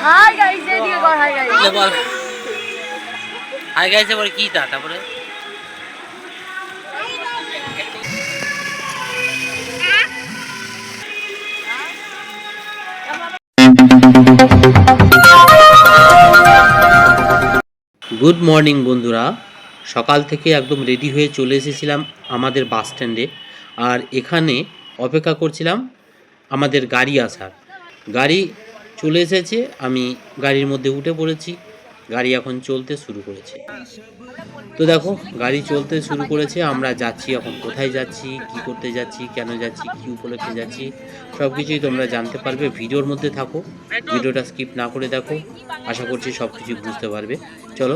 Hi guys এদিকে কর hi guys বল hi guys এবার কি তা তারপরে গুড মর্নিং বন্ধুরা, সকাল থেকে একদম রেডি হয়ে চলে এসেছিলাম আমাদের বাস স্ট্যান্ডে। আর এখানে অপেক্ষা করছিলাম আমাদের গাড়ি আসার। গাড়ি চলে এসেছে, আমি গাড়ির মধ্যে উঠে পড়েছি। গাড়ি এখন চলতে শুরু করেছে। তো দেখো গাড়ি চলতে শুরু করেছে, আমরা যাচ্ছি। এখন কোথায় যাচ্ছি, কি করতে যাচ্ছি, কেন যাচ্ছি, কি উপলক্ষে যাচ্ছি, সব কিছুই তোমরা জানতে পারবে। ভিডিওর মধ্যে থাকো, ভিডিওটা স্কিপ না করে দেখো, আশা করছি সব কিছু বুঝতে পারবে। চলো,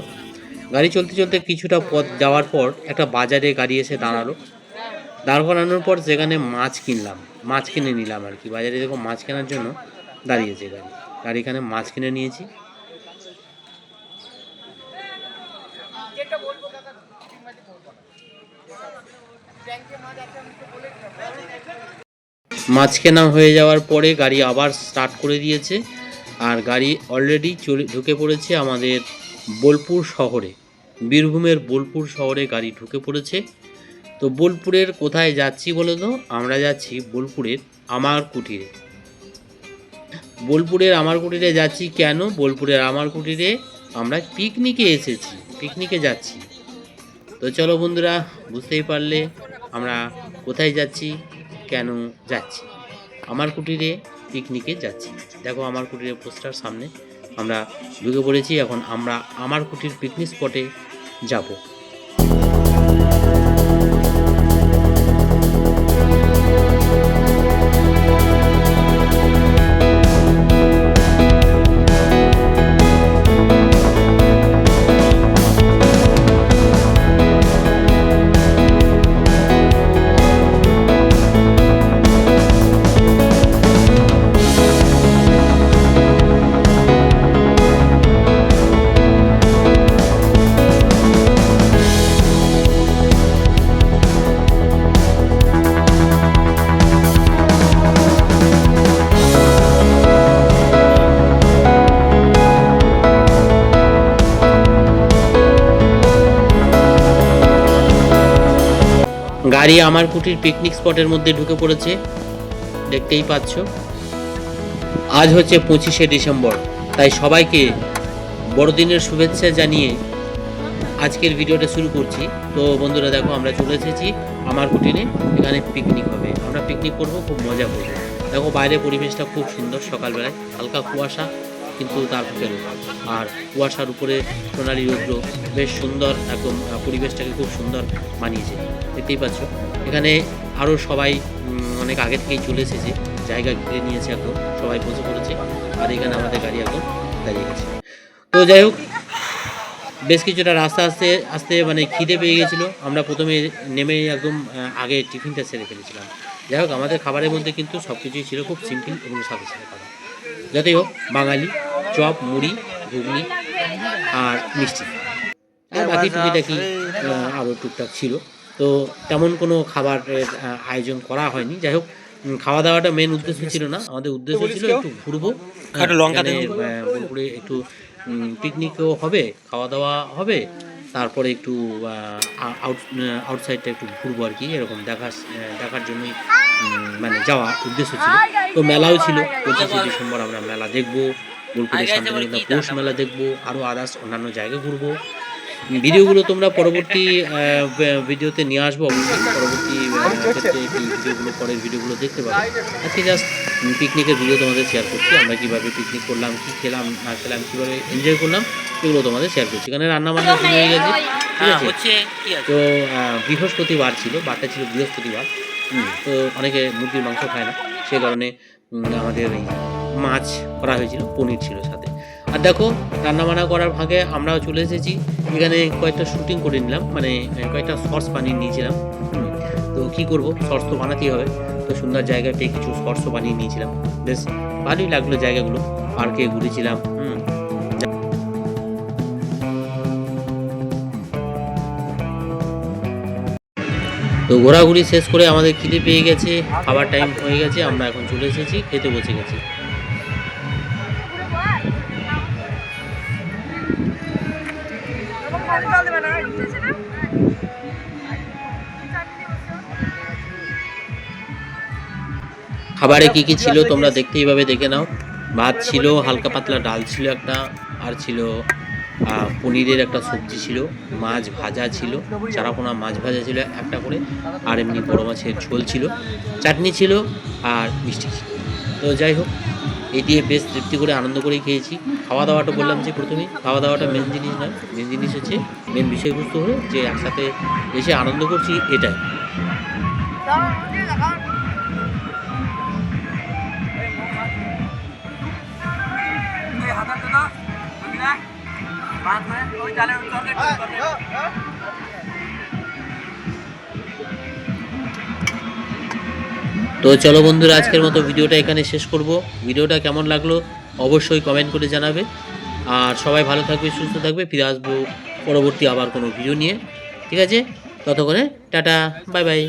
গাড়ি চলতে চলতে কিছুটা পথ যাওয়ার পর একটা বাজারে গাড়ি এসে দাঁড়ালো। দাঁড় করানোর পর সেখানে মাছ কিনলাম, মাছ কিনে নিলাম আর কি। বাজারে দেখো মাছ কেনার জন্য দাঁড়িয়েছে গাড়ি এখানে মাছ কিনে নিয়েছি। মাছ কেনা হয়ে যাওয়ার পরে গাড়ি আবার স্টার্ট করে দিয়েছে। আর গাড়ি অলরেডি ঢুকে পড়েছে আমাদের বোলপুর শহরে। বীরভূমের বোলপুর শহরে গাড়ি ঢুকে পড়েছে। তো বোলপুরের কোথায় যাচ্ছি বলো তো? আমরা যাচ্ছি বোলপুরের আমার কুটিরে। বোলপুরের আমার কুটিরে যাচ্ছি কেন? বোলপুরের আমার কুটিরে আমরা পিকনিকে এসেছি, পিকনিকে যাচ্ছি। তো চলো বন্ধুরা, বুঝতেই পারলে আমরা কোথায় যাচ্ছি, কেন যাচ্ছি। আমার কুটিরে পিকনিকে যাচ্ছি। দেখো আমার কুটিরের পোস্টার সামনে আমরা ঢুকে পড়েছি। এখন আমরা আমার কুটির পিকনিক স্পটে যাব। গাড়ি আমার কুটির পিকনিক স্পটের মধ্যে ঢুকে পড়েছে, দেখতেই পাচ্ছ। আজ হচ্ছে 25শে ডিসেম্বর, তাই সবাইকে বড়দিনের শুভেচ্ছা জানিয়ে আজকের ভিডিওটা শুরু করছি। তো বন্ধুরা দেখো আমরা চলে এসেছি আমার কুটিরে। এখানে পিকনিক হবে, আমরা পিকনিক করবো, খুব মজা করবো। দেখো বাইরে পরিবেশটা খুব সুন্দর, সকালবেলায় হালকা কুয়াশা, কিন্তু তার ভিতরে আর কুয়াশার উপরে সোনালি রৌদ্র, বেশ সুন্দর একদম পরিবেশটাকে খুব সুন্দর মানিয়েছে, দেখতেই পাচ্ছ। এখানে আরও সবাই অনেক আগে থেকেই চলে এসেছে, জায়গা ঘিরে নিয়েছে, একদম সবাই বসে পড়েছে। আর এখানে আমাদের গাড়ি একদম দাঁড়িয়ে গেছে। তো যাই হোক, বেশ কিছুটা রাস্তা আস্তে আস্তে মানে খিদে পেয়ে গেছিলো। আমরা প্রথমে নেমে একদম আগে টিফিনটা সেরে ফেলেছিলাম। যাই হোক, আমাদের খাবারের মধ্যে কিন্তু সব কিছুই ছিল খুব সিম্পল এবং সাথে সাথে খাবার। যাতেই হোক, বাঙালি চপ, মুড়ি, ঘুগনি আর মিষ্টি, আর বাকি টুকিটাকি আরও টুকটাক ছিল। তো তেমন কোনো খাবারের আয়োজন করা হয়নি। যাই হোক, খাওয়া দাওয়াটা মেন উদ্দেশ্য ছিল না, আমাদের উদ্দেশ্য ছিল একটু ঘুরবো, বোলপুরে একটু পিকনিকও হবে, খাওয়া দাওয়া হবে, তারপরে একটু আউটসাইডটা একটু ঘুরবো আর কি, এরকম দেখার জন্যই মানে যাওয়া উদ্দেশ্য ছিল। তো মেলাও ছিল 25শে ডিসেম্বর, আমরা মেলা দেখবো, বোলপুরের শান্তিনিকেতন পৌষ মেলা দেখবো, আরও আদার্স অন্যান্য জায়গা ঘুরবো। ভিডিওগুলো তোমরা পরবর্তী ভিডিওতে নিয়ে আসবো, অবশ্যই পরবর্তী ক্ষেত্রে এই ভিডিওগুলো, পরের ভিডিওগুলো দেখতে পাবো। আজকে জাস্ট পিকনিকের ভিডিও তোমাদের শেয়ার করছি, আমরা কীভাবে পিকনিক করলাম, কী খেলাম না খেলাম, কীভাবে এনজয় করলাম, এগুলো তোমাদের শেয়ার করছি। এখানে রান্নাবান্না শুরু হয়ে গেছে, ঠিক আছে। তো বৃহস্পতিবার ছিল, বারটা ছিল বৃহস্পতিবার। তো অনেকে মুরগির মাংস খায় না, সে কারণে আমাদের এই মাছ করা হয়েছিল, পনির ছিল সাথে। আর দেখো রান্নাবান্না করার ফাঁকে আমরাও চলে এসেছি এখানে, কয়েকটা শুটিং করে নিলাম, মানে কয়েকটা শর্টস বানিয়ে নিয়েছিলাম। তো কী করবো, শর্টস তো বানাতেই হবে। তো সুন্দর জায়গাতে কিছু শর্টসও বানিয়ে নিয়েছিলাম, বেশ ভালোই লাগলো জায়গাগুলো। পার্কে ঘুরেছিলাম। তো ঘোরাঘুরি শেষ করে আমাদের খিদে পেয়ে গেছে, খাবার টাইম হয়ে গেছে, আমরা এখন চলে এসেছি, খেতে বসে গেছি। খাবারে কি কি ছিল তোমরা দেখতে এইভাবে দেখে নাও। ভাত ছিল, হালকা পাতলা ডাল ছিল একটা, আর ছিল পনিরের একটা সবজি ছিল, মাছ ভাজা ছিল, চারাপোনা মাছ ভাজা ছিল একটা করে, আর এমনি বড় মাছের ঝোল ছিল, চাটনি ছিল আর মিষ্টি ছিল। তো যাই হোক, এই দিয়ে বেশ তৃপ্তি করে আনন্দ করেই খেয়েছি। খাওয়া দাওয়াটা বললাম যে প্রথমেই খাওয়া দাওয়াটা মেন জিনিস নয়, মেন জিনিস হচ্ছে মেন বিষয়বস্তু হলো যে একসাথে এসে আনন্দ করছি এটাই। তো চলো বন্ধুরা, আজকের মতো ভিডিওটা এখানে শেষ করব। ভিডিওটা কেমন লাগলো অবশ্যই কমেন্ট করে জানাবে। আর সবাই ভালো থাকবে, সুস্থ থাকবে। ফিরে আসবো পরবর্তী আবার কোনো ভিডিও নিয়ে। ঠিক আছে, ততক্ষণে টাটা, বাই বাই।